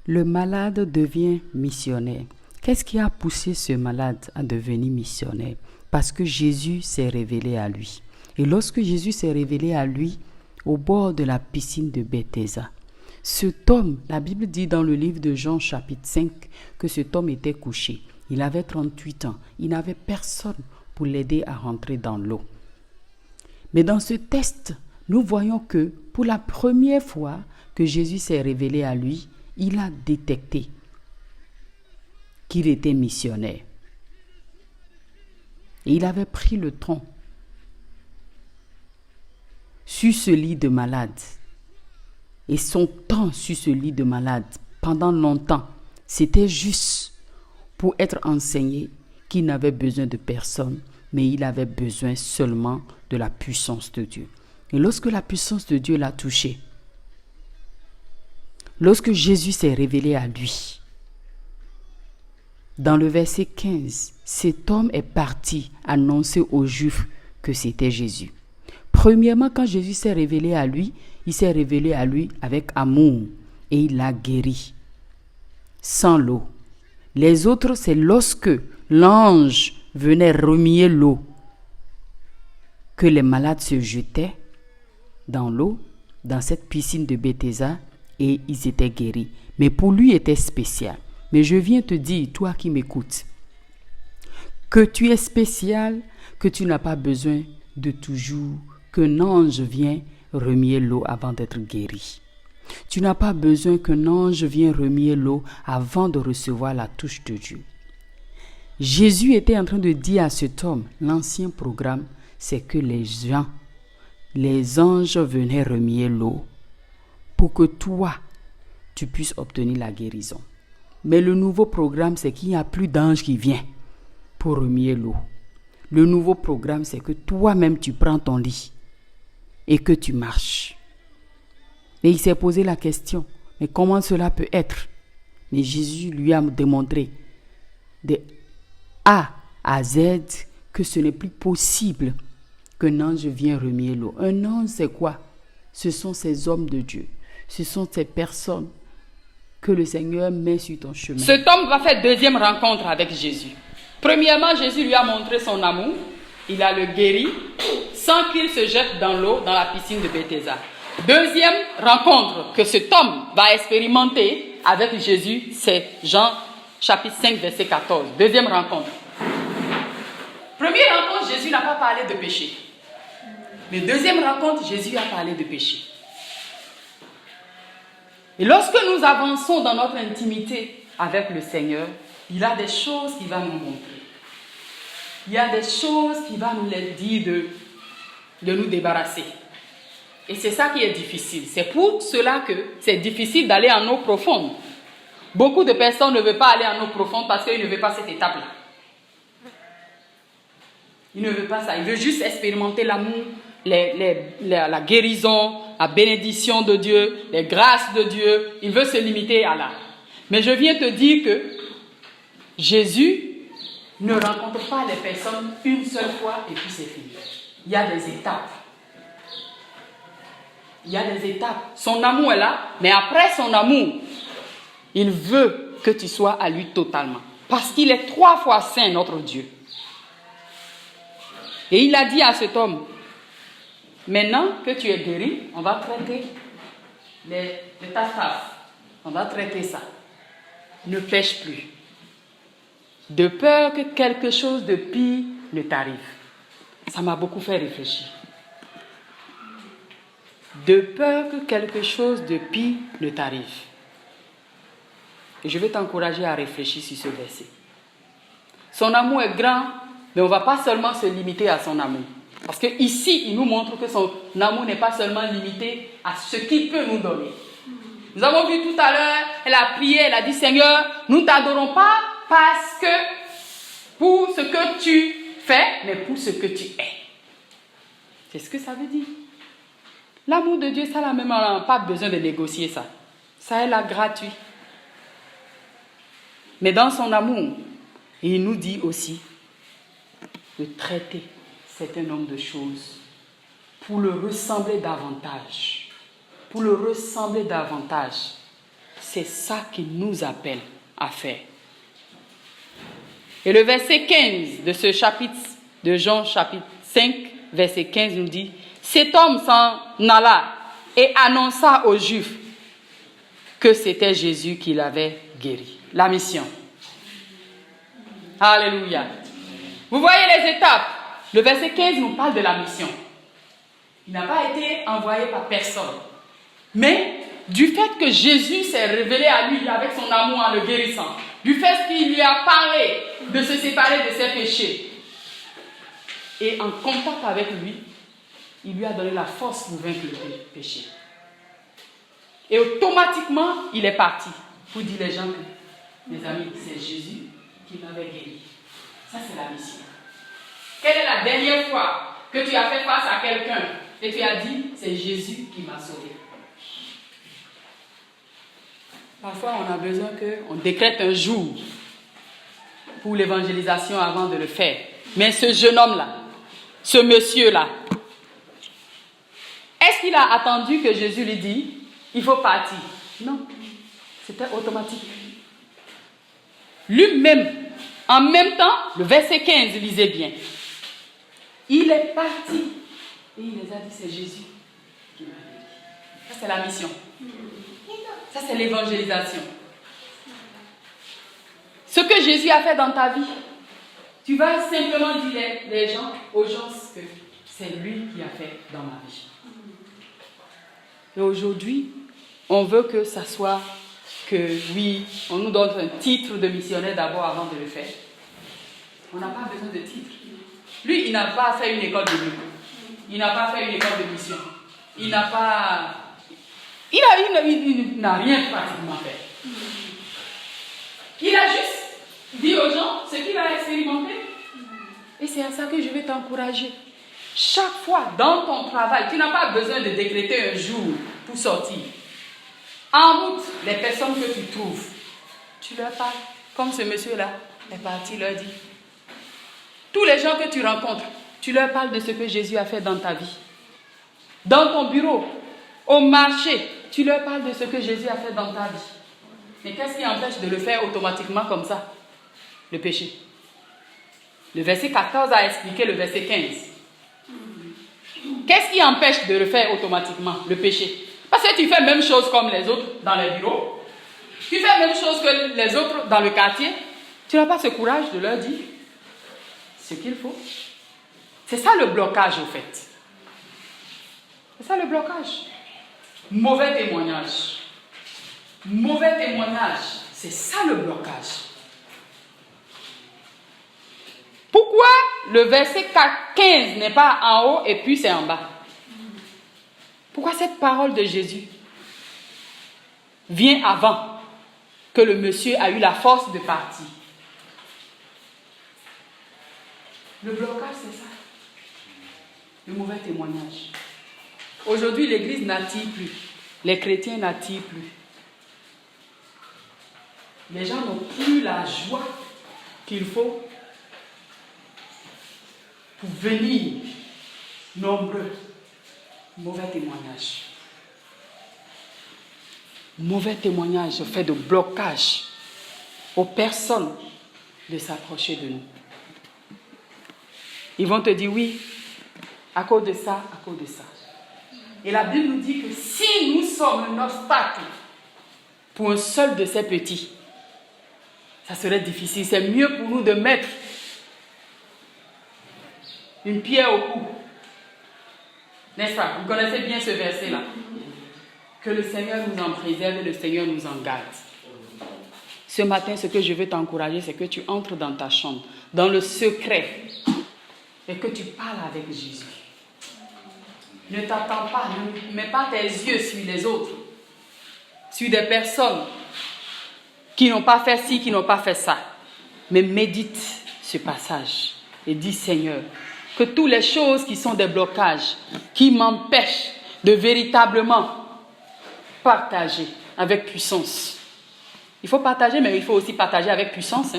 Le malade devient missionnaire. Qu'est-ce qui a poussé ce malade à devenir missionnaire? Parce que Jésus s'est révélé à lui. Et lorsque Jésus s'est révélé à lui, au bord de la piscine de Bethesda, cet homme, la Bible dit dans le livre de Jean chapitre 5, que cet homme était couché. Il avait 38 ans. Il n'avait personne pour l'aider à rentrer dans l'eau. Mais dans ce test, nous voyons que pour la première fois que Jésus s'est révélé à lui, il a détecté qu'il était missionnaire. Et il avait pris le temps sur ce lit de malade. Et son temps sur ce lit de malade, pendant longtemps, c'était juste pour être enseigné qu'il n'avait besoin de personne, mais il avait besoin seulement de la puissance de Dieu. Et lorsque la puissance de Dieu l'a touché, lorsque Jésus s'est révélé à lui, dans le verset 15, cet homme est parti annoncer aux Juifs que c'était Jésus. Premièrement, quand Jésus s'est révélé à lui, il s'est révélé à lui avec amour et il l'a guéri sans l'eau. Les autres, c'est lorsque l'ange venait remuer l'eau que les malades se jetaient dans l'eau, dans cette piscine de Bethesda, et ils étaient guéris. Mais pour lui, était spécial. Mais je viens te dire, toi qui m'écoutes, que tu es spécial, que tu n'as pas besoin de toujours qu'un ange vienne remuer l'eau avant d'être guéri. Tu n'as pas besoin qu'un ange vienne remuer l'eau avant de recevoir la touche de Dieu. Jésus était en train de dire à cet homme, l'ancien programme, c'est que les anges venaient remuer l'eau pour que toi, tu puisses obtenir la guérison. Mais le nouveau programme, c'est qu'il n'y a plus d'ange qui vient pour remuer l'eau. Le nouveau programme, c'est que toi-même, tu prends ton lit et que tu marches. Et il s'est posé la question, mais comment cela peut être? Mais Jésus lui a démontré de A à Z que ce n'est plus possible qu'un ange vienne remuer l'eau. Un ange, c'est quoi? Ce sont ces hommes de Dieu. Ce sont ces personnes que le Seigneur met sur ton chemin. Cet homme va faire deuxième rencontre avec Jésus. Premièrement, Jésus lui a montré son amour. Il a le guéri sans qu'il se jette dans l'eau, dans la piscine de Bethesda. Deuxième rencontre que cet homme va expérimenter avec Jésus, c'est Jean chapitre 5, verset 14. Deuxième rencontre. Première rencontre, Jésus n'a pas parlé de péché. Mais deuxième rencontre, Jésus a parlé de péché. Et lorsque nous avançons dans notre intimité avec le Seigneur, il y a des choses qu'il va nous montrer. Il y a des choses qu'il va nous dire de nous débarrasser. Et c'est ça qui est difficile. C'est pour cela que c'est difficile d'aller en eau profonde. Beaucoup de personnes ne veulent pas aller en eau profonde parce qu'ils ne veulent pas cette étape-là. Ils ne veulent pas ça. Ils veulent juste expérimenter l'amour, la guérison, la bénédiction de Dieu, les grâces de Dieu. Ils veulent se limiter à là. Mais je viens te dire que Jésus ne rencontre pas les personnes une seule fois et puis c'est fini. Il y a des étapes. Il y a des étapes. Son amour est là, mais après son amour, il veut que tu sois à lui totalement. Parce qu'il est 3 fois saint, notre Dieu. Et il a dit à cet homme, maintenant que tu es guéri, on va traiter les taf-taf. On va traiter ça. Ne pêche plus. De peur que quelque chose de pire ne t'arrive. Ça m'a beaucoup fait réfléchir. De peur que quelque chose de pire ne t'arrive. Et je vais t'encourager à réfléchir sur ce verset. Son amour est grand, mais on ne va pas seulement se limiter à son amour. Parce qu'ici, il nous montre que son amour n'est pas seulement limité à ce qu'il peut nous donner. Nous avons vu tout à l'heure, elle a prié, elle a dit, Seigneur, nous ne t'adorons pas parce que pour ce que tu fais, mais pour ce que tu es. C'est ce que ça veut dire. L'amour de Dieu, ça n'a même pas besoin de négocier ça. Ça est là gratuit. Mais dans son amour, il nous dit aussi de traiter certain nombre de choses pour le ressembler davantage. Pour le ressembler davantage. c'est ça qu'il nous appelle à faire. Et le verset 15 de ce chapitre de Jean, chapitre 5, verset 15 nous dit, cet homme s'en alla et annonça aux Juifs que c'était Jésus qui l'avait guéri. La mission. Alléluia. Vous voyez les étapes. Le verset 15 nous parle de la mission. Il n'a pas été envoyé par personne. Mais du fait que Jésus s'est révélé à lui avec son amour en le guérissant, du fait qu'il lui a parlé de se séparer de ses péchés, et en contact avec lui, il lui a donné la force pour vaincre le péché. Et automatiquement, il est parti pour dire les gens que, mes amis, c'est Jésus qui m'avait guéri. Ça, c'est la mission. Quelle est la dernière fois que tu as fait face à quelqu'un et tu as dit, c'est Jésus qui m'a sauvé? Parfois, on a besoin qu'on décrète un jour pour l'évangélisation avant de le faire. Mais ce jeune homme-là, ce monsieur-là, est-ce qu'il a attendu que Jésus lui dise, il faut partir? Non, c'était automatique. Lui-même, en même temps, le verset 15, lisez bien. Il est parti et il les a dit, c'est Jésus qui m'a dit. Ça, c'est la mission. Ça, c'est l'évangélisation. Ce que Jésus a fait dans ta vie, tu vas simplement dire aux gens que c'est lui qui a fait dans ma vie. Et aujourd'hui, on veut que ça soit que, oui, on nous donne un titre de missionnaire d'abord avant de le faire. On n'a pas besoin de titre. Lui, il n'a pas fait une école de Dieu. Il n'a pas fait une école de mission. Il n'a pas... Il n'a rien pratiquement fait. Il a juste dit aux gens ce qu'il a expérimenté. Et c'est à ça que je vais t'encourager. Chaque fois dans ton travail, tu n'as pas besoin de décréter un jour pour sortir. En route, les personnes que tu trouves, tu leur parles. Comme ce monsieur-là est parti, leur dit. Tous les gens que tu rencontres, tu leur parles de ce que Jésus a fait dans ta vie. Dans ton bureau, au marché, tu leur parles de ce que Jésus a fait dans ta vie. Mais qu'est-ce qui empêche de le faire automatiquement comme ça? Le péché. Le verset 14 a expliqué le verset 15. Qu'est-ce qui empêche de le faire automatiquement? Le péché. Parce que tu fais la même chose comme les autres dans les bureaux. Tu fais la même chose que les autres dans le quartier. Tu n'as pas ce courage de leur dire ce qu'il faut. C'est ça le blocage au fait. C'est ça le blocage. Mauvais témoignage. Mauvais témoignage. C'est ça le blocage. Pourquoi le verset 15 n'est pas en haut et puis c'est en bas? Pourquoi cette parole de Jésus vient avant que le monsieur a eu la force de partir? Le blocage, c'est ça. Le mauvais témoignage. Aujourd'hui, l'Église n'attire plus. Les chrétiens n'attirent plus. Les gens n'ont plus la joie qu'il faut pour venir nombreux. Mauvais témoignage. Mauvais témoignage fait de blocage aux personnes de s'approcher de nous. Ils vont te dire oui, à cause de ça, à cause de ça. Et la Bible nous dit que si nous sommes un obstacle pour un seul de ces petits, ça serait difficile. C'est mieux pour nous de mettre une pierre au cou. N'est-ce pas? Vous connaissez bien ce verset-là. Que le Seigneur nous en préserve et le Seigneur nous en garde. Ce matin, ce que je veux t'encourager, c'est que tu entres dans ta chambre, dans le secret, et que tu parles avec Jésus. Ne t'attends pas, ne mets pas tes yeux sur les autres, sur des personnes qui n'ont pas fait ci, qui n'ont pas fait ça. Mais médite ce passage et dis Seigneur, que toutes les choses qui sont des blocages, qui m'empêchent de véritablement partager avec puissance. Il faut partager, mais il faut aussi partager avec puissance.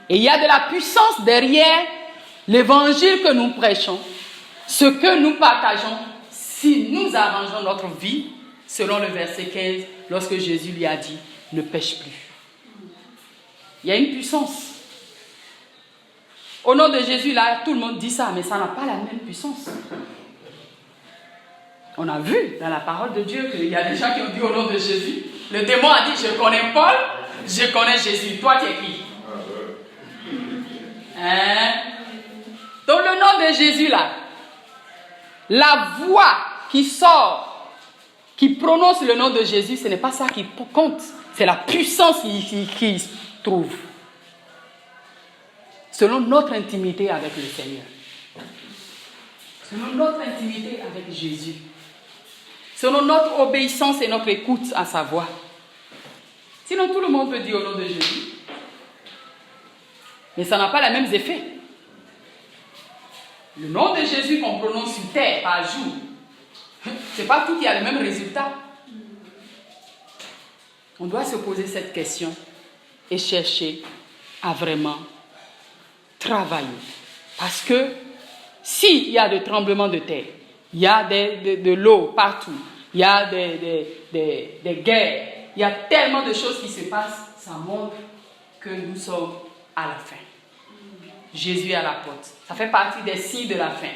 Et il y a de la puissance derrière l'évangile que nous prêchons, ce que nous partageons, si nous arrangeons notre vie, selon le verset 15, lorsque Jésus lui a dit, ne pêche plus. Il y a une puissance. Au nom de Jésus, là, tout le monde dit ça, mais ça n'a pas la même puissance. On a vu dans la parole de Dieu qu'il y a des gens qui ont dit au nom de Jésus. Le démon a dit, je connais Paul, je connais Jésus. Toi, tu es qui? Hein? Donc le nom de Jésus, là, la voix qui sort, qui prononce le nom de Jésus, ce n'est pas ça qui compte. C'est la puissance qui se trouve. Selon notre intimité avec le Seigneur. Selon notre intimité avec Jésus. Selon notre obéissance et notre écoute à sa voix. Sinon, tout le monde peut dire au nom de Jésus. Mais ça n'a pas les mêmes effets. Le nom de Jésus qu'on prononce sur terre par jour, ce n'est pas tout qui a le même résultat. On doit se poser cette question et chercher à vraiment travailler. Parce que s'il y a des tremblements de terre, il y a de l'eau partout, il y a des guerres, il y a tellement de choses qui se passent, ça montre que nous sommes à la fin. Jésus est à la porte. Ça fait partie des signes de la fin.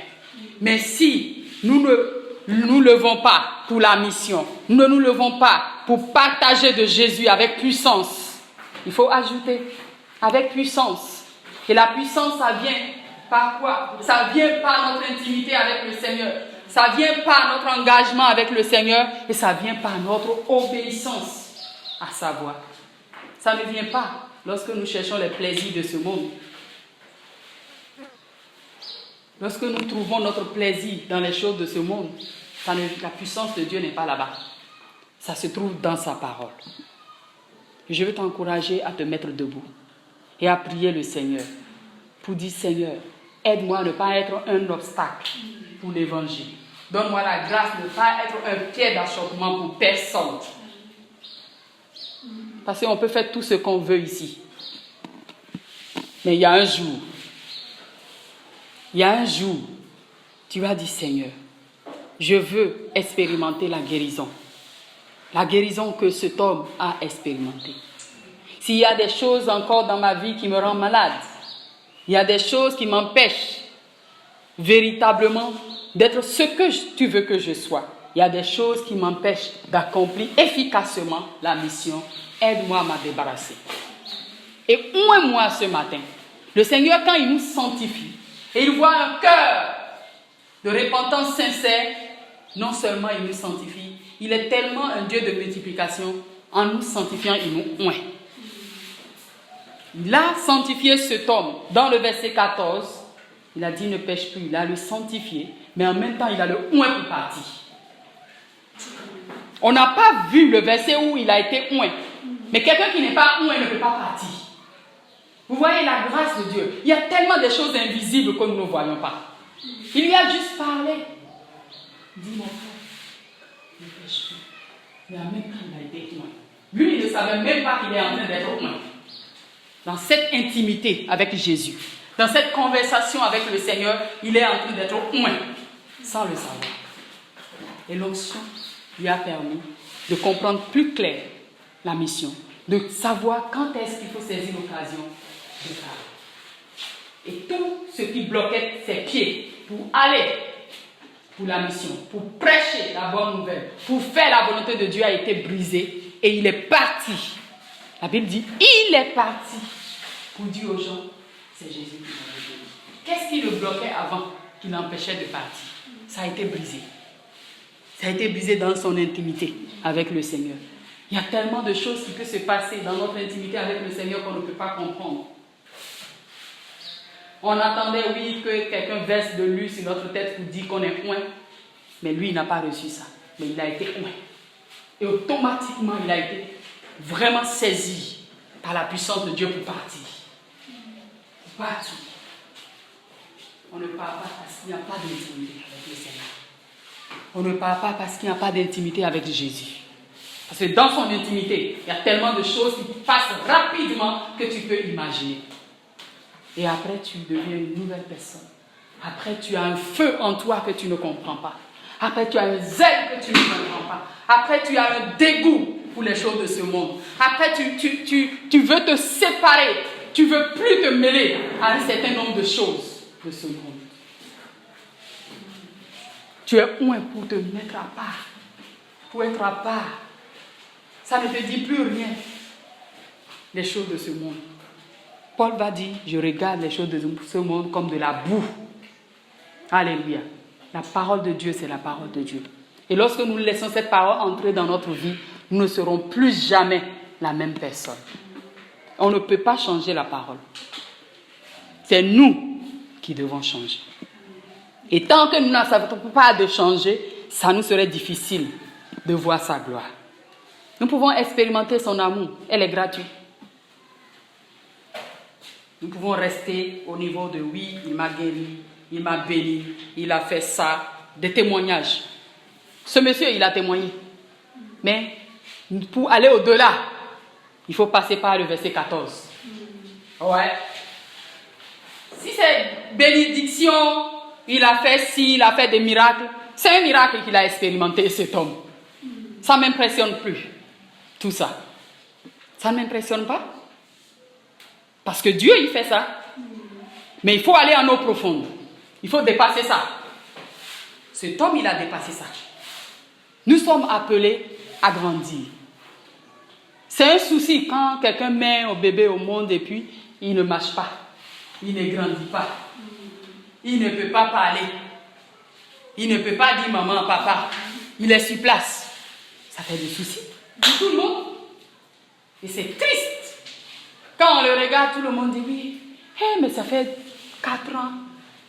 Mais si nous ne nous levons pas pour la mission, nous ne nous levons pas pour partager de Jésus avec puissance, il faut ajouter avec puissance. Et la puissance, ça vient par quoi? Ça vient par notre intimité avec le Seigneur. Ça vient par notre engagement avec le Seigneur. Et ça vient par notre obéissance à sa voix. Ça ne vient pas lorsque nous cherchons les plaisirs de ce monde. Lorsque nous trouvons notre plaisir dans les choses de ce monde, la puissance de Dieu n'est pas là-bas. Ça se trouve dans sa parole. Je veux t'encourager à te mettre debout et à prier le Seigneur pour dire, Seigneur, aide-moi à ne pas être un obstacle pour l'évangile. Donne-moi la grâce de ne pas être un pied d'achoppement pour personne. Parce qu'on peut faire tout ce qu'on veut ici. Mais il y a un jour, tu vas dire, Seigneur, je veux expérimenter la guérison. La guérison que cet homme a expérimentée. S'il y a des choses encore dans ma vie qui me rendent malade, il y a des choses qui m'empêchent véritablement d'être ce que tu veux que je sois. Il y a des choses qui m'empêchent d'accomplir efficacement la mission. Aide-moi à m'en débarrasser. Et moi ce matin, le Seigneur, quand il nous sanctifie, et il voit un cœur de repentance sincère, non seulement il nous sanctifie, il est tellement un Dieu de multiplication, en nous sanctifiant, il nous oint. Il a sanctifié cet homme. Dans le verset 14, il a dit ne pêche plus, il a le sanctifié, mais en même temps il a le oint pour partir. On n'a pas vu le verset où il a été oint, mais quelqu'un qui n'est pas oint ne peut pas partir. Vous voyez la grâce de Dieu. Il y a tellement de choses invisibles que nous ne voyons pas. Il lui a juste parlé. Dis mon frère, ne pêche plus. Mais en même temps, il a été oint. Lui, il ne savait même pas qu'il est en train d'être oint. Dans cette intimité avec Jésus, dans cette conversation avec le Seigneur, il est en train d'être oint, sans le savoir. Et l'onction lui a permis de comprendre plus clair la mission, de savoir quand est-ce qu'il faut saisir l'occasion de parler. Et tout ce qui bloquait ses pieds pour aller pour la mission, pour prêcher la bonne nouvelle, pour faire la volonté de Dieu a été brisé et il est parti. La Bible dit, il est parti pour dire aux gens, c'est Jésus qui m'a révélé. Qu'est-ce qui le bloquait avant, qui l'empêchait de partir? Ça a été brisé. Ça a été brisé dans son intimité avec le Seigneur. Il y a tellement de choses qui peuvent se passer dans notre intimité avec le Seigneur qu'on ne peut pas comprendre. On attendait, oui, que quelqu'un verse de l'huile sur notre tête pour dire qu'on est oint. Mais lui, il n'a pas reçu ça. Mais il a été oint. Et automatiquement, il a été vraiment saisi par la puissance de Dieu pour partir. Pour partir. On ne parle pas parce qu'il n'y a pas d'intimité avec le Seigneur. On ne parle pas parce qu'il n'y a pas d'intimité avec Jésus. Parce que dans son intimité, il y a tellement de choses qui passent rapidement que tu peux imaginer. Et après, tu deviens une nouvelle personne. Après, tu as un feu en toi que tu ne comprends pas. Après, tu as un zèle que tu ne comprends pas. Après, tu as un dégoût pour les choses de ce monde. Après, tu veux te séparer. Tu ne veux plus te mêler à un certain nombre de choses de ce monde. Tu es loin pour te mettre à part. Pour être à part. Ça ne te dit plus rien. Les choses de ce monde. Paul va dire, je regarde les choses de ce monde comme de la boue. Alléluia. La parole de Dieu, c'est la parole de Dieu. Et lorsque nous laissons cette parole entrer dans notre vie, nous ne serons plus jamais la même personne. On ne peut pas changer la parole. C'est nous qui devons changer. Et tant que nous ne savons pas de changer, ça nous serait difficile de voir sa gloire. Nous pouvons expérimenter son amour. Elle est gratuite. Nous pouvons rester au niveau de oui, il m'a guéri, il m'a béni, il a fait ça, des témoignages. Ce monsieur, il a témoigné. Mais pour aller au-delà, il faut passer par le verset 14. Ouais. Si c'est bénédiction, il a fait ci, il a fait des miracles, c'est un miracle qu'il a expérimenté, cet homme. Ça ne m'impressionne plus, tout ça. Ça ne m'impressionne pas. Parce que Dieu, il fait ça. Mais il faut aller en eau profonde. Il faut dépasser ça. Cet homme, il a dépassé ça. Nous sommes appelés à grandir. C'est un souci quand quelqu'un met un bébé au monde et puis il ne marche pas. Il ne grandit pas. Il ne peut pas parler. Il ne peut pas dire maman, papa. Il est sur place. Ça fait des soucis pour tout le monde. Et c'est triste. Quand on le regarde, tout le monde dit oui. Hey, mais ça fait 4 ans.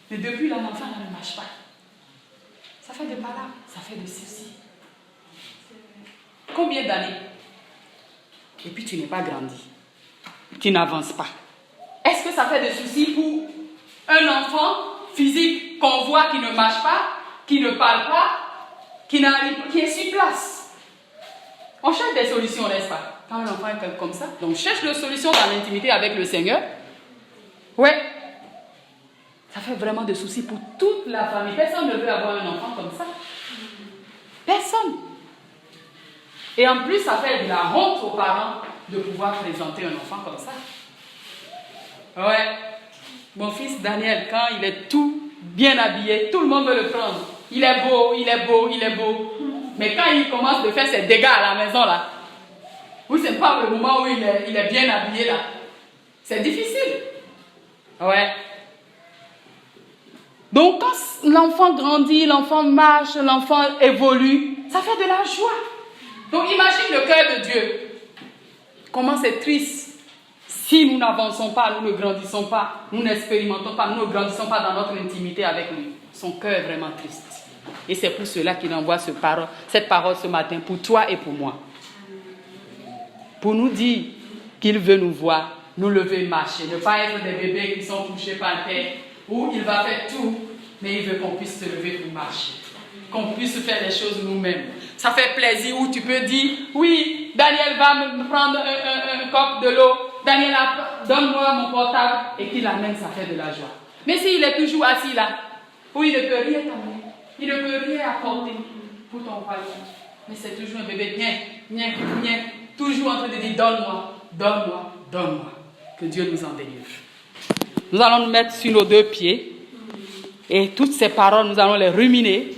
Mais depuis là, l'enfant ne marche pas. Ça fait des palabres. Ça fait des soucis. Combien d'années? Et puis tu n'es pas grandi. Tu n'avances pas. Est-ce que ça fait des soucis pour un enfant physique qu'on voit qui ne marche pas, qui ne parle pas, qui est sur place? On cherche des solutions, n'est-ce pas? Quand un enfant est comme ça, donc on cherche des solutions dans l'intimité avec le Seigneur. Ouais. Ça fait vraiment des soucis pour toute la famille. Personne ne veut avoir un enfant comme ça. Personne. Et en plus, ça fait de la honte aux parents de pouvoir présenter un enfant comme ça. Ouais. Mon fils Daniel, quand il est tout bien habillé, tout le monde veut le prendre. Il est beau, il est beau, il est beau. Mais quand il commence de faire ses dégâts à la maison, là, vous savez pas le moment où il est bien habillé, là. C'est difficile. Ouais. Donc, quand l'enfant grandit, l'enfant marche, l'enfant évolue, ça fait de la joie. Donc, imagine le cœur de Dieu. Comment c'est triste. Si nous n'avançons pas, nous ne grandissons pas, nous n'expérimentons pas, nous ne grandissons pas dans notre intimité avec lui. Son cœur est vraiment triste. Et c'est pour cela qu'il envoie cette parole ce matin pour toi et pour moi. Pour nous dire qu'il veut nous voir, nous lever et marcher. Ne pas être des bébés qui sont touchés par terre, où il va faire tout, mais il veut qu'on puisse se lever pour marcher. Qu'on puisse faire les choses nous-mêmes. Ça fait plaisir où tu peux dire, oui, Daniel va me prendre un cope de l'eau. Daniel, donne-moi mon portable. Et qu'il l'amène, ça fait de la joie. Mais s'il est toujours assis là, où il ne peut rien t'amener, il ne peut rien apporter pour ton royaume. Mais c'est toujours un bébé bien, toujours en train de dire, donne-moi, donne-moi, donne-moi. Que Dieu nous en délivre. Nous allons nous mettre sur nos 2 pieds. Et toutes ces paroles, nous allons les ruminer.